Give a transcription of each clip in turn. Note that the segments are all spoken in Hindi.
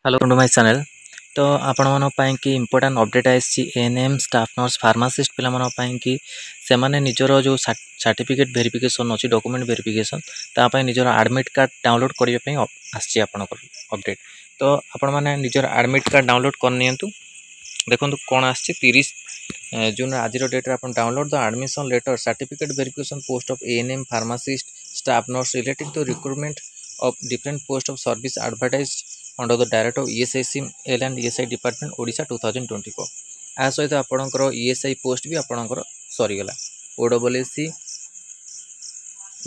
Hello to my channel. तो आपण मन पई कि इंपोर्टेंट अपडेट आसी एएनएम स्टाफ नर्स फार्मासिस्ट पिला मन पई कि से माने निजरो जो सर्टिफिकेट वेरिफिकेशन अछि डॉक्यूमेंट वेरिफिकेशन ता पई निजरो एडमिट कार्ड डाउनलोड करिवे पई आसी आपण को अपडेट। तो आपण माने निजरो एडमिट कार्ड डाउनलोड कर नियंतु। देखंतु कोन आसी 30 जून आज डेट रे आपण download the admission letter certificate verification post of ANM pharmacist staff nurse relating to recruitment of different post of service advertised under the director of ESICL and ESI department Odisha 2024 आ सहित आपणकर ESI पोस्ट भी आपणकर सरीगला OSSC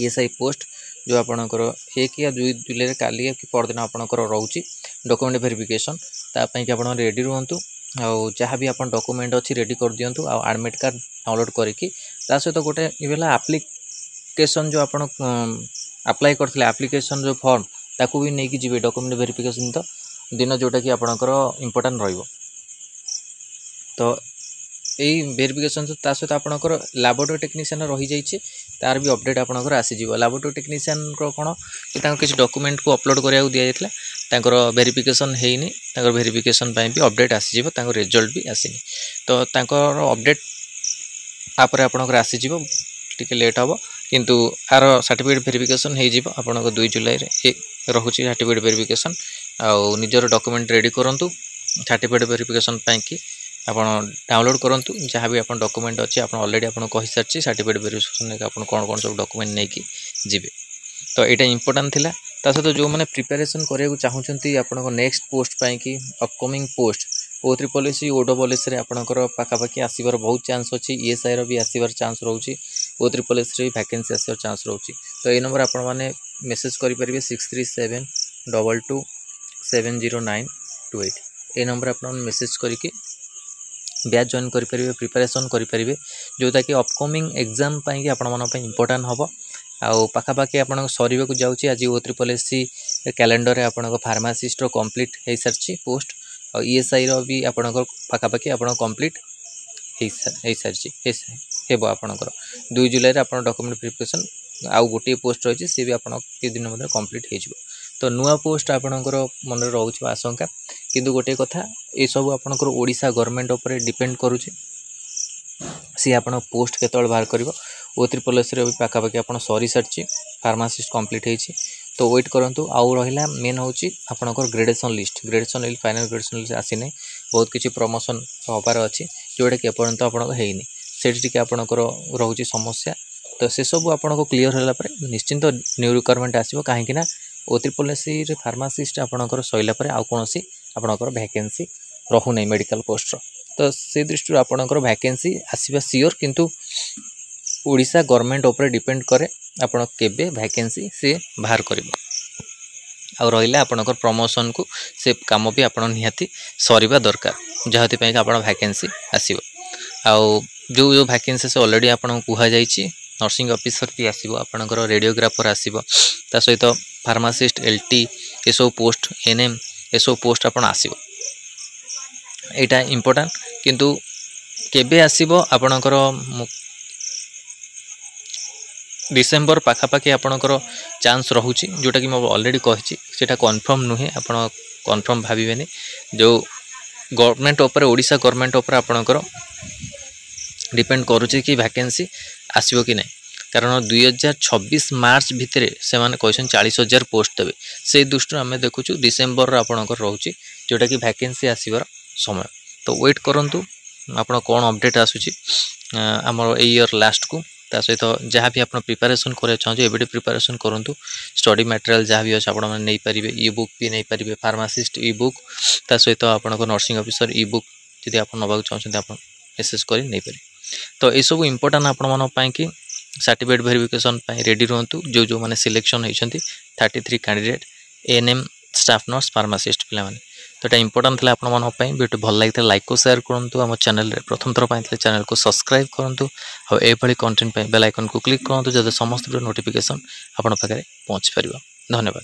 ESI पोस्ट जो आपणकर 1 या 2 जुलाई काली कि परदिन आपणकर रहउची डॉक्यूमेंट वेरिफिकेशन तापई कि आपण रेडी रहंतु आ जहाँ भी आपण डॉक्यूमेंट अच्छी रेडी कर दियंतु आ एडमिट कार्ड डाउनलोड करके ता सहित गोटे इवेला एप्लिकेशन जो आपण अप्लाई करथिले एप्लिकेशन जो फॉर्म ताकू भी नहीं कि जीवे डॉक्यूमेंट वेरिफिकेशन तो दिन जोटा कि आपणकर इंपोर्टेंट रहिबो। तो यही वेरिफिकेशन ता सहित आपणकर लैबोरेटरी टेक्नीशियन रही जाइए तार भी अपडेट आपणकर आसी जीवो। लैबोरेटरी टेक्नीशियन को कोन कि तांको किछ डॉक्यूमेंट को अपलोड करिया दिया जायतला तांकर वेरिफिकेशन हेइनी तांकर वेरिफिकेशन पई भी अपडेट आसी जीवो तांको रिजल्ट भी आसीनी। तो तांकर अपडेट आपरे आपणकर आसी जीवो टिके लेट हबो किंतु आर सर्टिफिकेट वेरिफिकेशन हो जीवो आपनको 2 जुलाई रे रहुची सर्टिफिकेट वेरिफिकेशन आ निजर डॉक्यूमेंट रेडी करंतु सर्टिफिकेट वेरिफिकेशन पई कि आपण डाउनलोड करंतु जहाँ भी आपण डॉक्यूमेंट अछि आपण ऑलरेडी आपण कहि सारछि सर्टिफिकेट वेरिफिकेशन ने आपण कोन कोन सब डॉक्यूमेंट नै कि जीवे। तो एटा इंपोर्टेंट थिला ता सहित जो माने प्रिपरेशन करिया चाहउछंती आपनको नेक्स्ट पोस्ट पई कि अपकमिंग पोस्ट O3 OSSC रे आपणकर पाखापाखि आसीबार बहुत चांस अछि ESI रो भी आसीबार चांस रहउछि O3 रे वैकेंसी आसीबार चांस रहउछि। तो ए नंबर आपण माने मेसेज करि परिबे 6372270928 ए नंबर आपण मेसेज करके बैच जॉइन करि परिबे प्रिपरेशन करि परिबे जोटा कि अपकमिंग एग्जाम पई कि आपण मन पई इंपोर्टेंट हबो। आउ पाखापाखि आपण सरीबे को जाउछि आज O3 कैलेंडर रे आपण फार्मासिस्ट रो कंप्लीट हे सरछि पोस्ट और ESI रो भी आपण पाखापाखि आपण कंप्लीट हे सरछि हेबो आपणकर 2 जुलाई रे आपण डॉक्यूमेंट वेरिफिकेशन आउ गोटे पोस्ट रही सी भी आपण के दिन मध्य कंप्लीट हो जिवो। तो नुआ पोस्ट आपणकर मन रहउछि आशंका किंतु गोटे कथा ए सब आपणकर ओडिशा गवर्नमेंट ऊपर डिपेंड करूछि सी आपण पोस्ट केतल बाहर करिवो। O3 रे भी पाखापाखि आपण सरी सरछि फार्मासिस्ट कंप्लीट हेछि। तो वेट करंतु आउ रहिला मेन होछि आपणकर gradation list final gradation list आसी नै बहुत किछि प्रमोशन होबार अछि जोटा कि पर्यंत आपण हेइनी सेठी टिके आपणकर रहउछि समस्या। तो से सब आपनको क्लियर होला परे निश्चिंत न्यू रिक्वायरमेंट आसीबो काहे कि ना O3 रे फार्मासिस्ट आपणकर सइला परे आ कोनोसी आपणकर वैकेंसी रहु नै मेडिकल पोस्ट रो। तो से दृष्टि आपणकर वैकेंसी आसीबा सियोर किंतु ओडिशा गवर्नमेंट ऊपर डिपेंड करे आपण केबे वैकेंसी से बाहर करिवो आ रहिला आपणकर प्रमोशन को से काम भी आपण निहाती सरीबा दरकार जहाती पई आपण वैकेंसी आसीबो। आ जो जो वैकेंसी से ऑलरेडी आपण कुहा जाईची नर्सिंग ऑफिसर भी आसीबो आपणकर रेडियोग्राफर आसीबो ता सहित फार्मासिस्ट LT ए सब पोस्ट NM ए सब पोस्ट आपण आसीबो। एटा इंपोर्टेंट किंतु केबे आसीबो आपणकर डिसेंबर पाखापाखि आपणकर चांस रहउछि जोटा कि मैं ऑलरेडी कहिछि सेटा कंफर्म नुहे आपण कंफर्म भाबिबेनी जो गवर्नमेंट ऊपर ओडिशा गवर्नमेंट ऊपर आपणकर डिपेंड करूछि कि वैकेंसी आसीबो कि नै कारण 2026 मार्च भितरे से माने कहसन 40,000 पोस्ट देबे से दृष्टि आमे देखुछु डिसेंबर रा आपणकर रहउछि जोटा कि वैकेंसी आसीबार समय। तो वेट करंतु आपण कोन अपडेट आसुछि हमर ए ईयर लास्ट को ता सहित जहाँ भी आप प्रिपरेशन करे चाहते एबडी प्रिपरेशन करंतु स्टडी मटेरियल जहाँ भी अच्छे आपण माने नै परिबे ई बुक भी नै परिबे फार्मासिस्ट ई बुक ता सहित आपण को नर्सिंग ऑफिसर ई बुक जदि आप नबाक चाहते आपण मेसेज करी नै परिबे। तो ए सब इंपोर्टेंट आपण मन पई कि सर्टिफिकेट वेरिफिकेशन पई रेडी रहंतु जो जो माने सिलेक्शन होइछंती 33 candidate ANM staff nurse pharmacist पिला माने। तो एटा इंपोर्टेंट थिला आपण मन पई वीडियो भल लागिते लाइक को शेयर करंतु हम चैनल रे प्रथम थर पई चैनल को सब्सक्राइब करंतु और ए भली कंटेंट पई बेल आइकन को क्लिक करंतु जदि समस्त वीडियो नोटिफिकेशन आपण पाखरे पहुंच परिबो। धन्यवाद।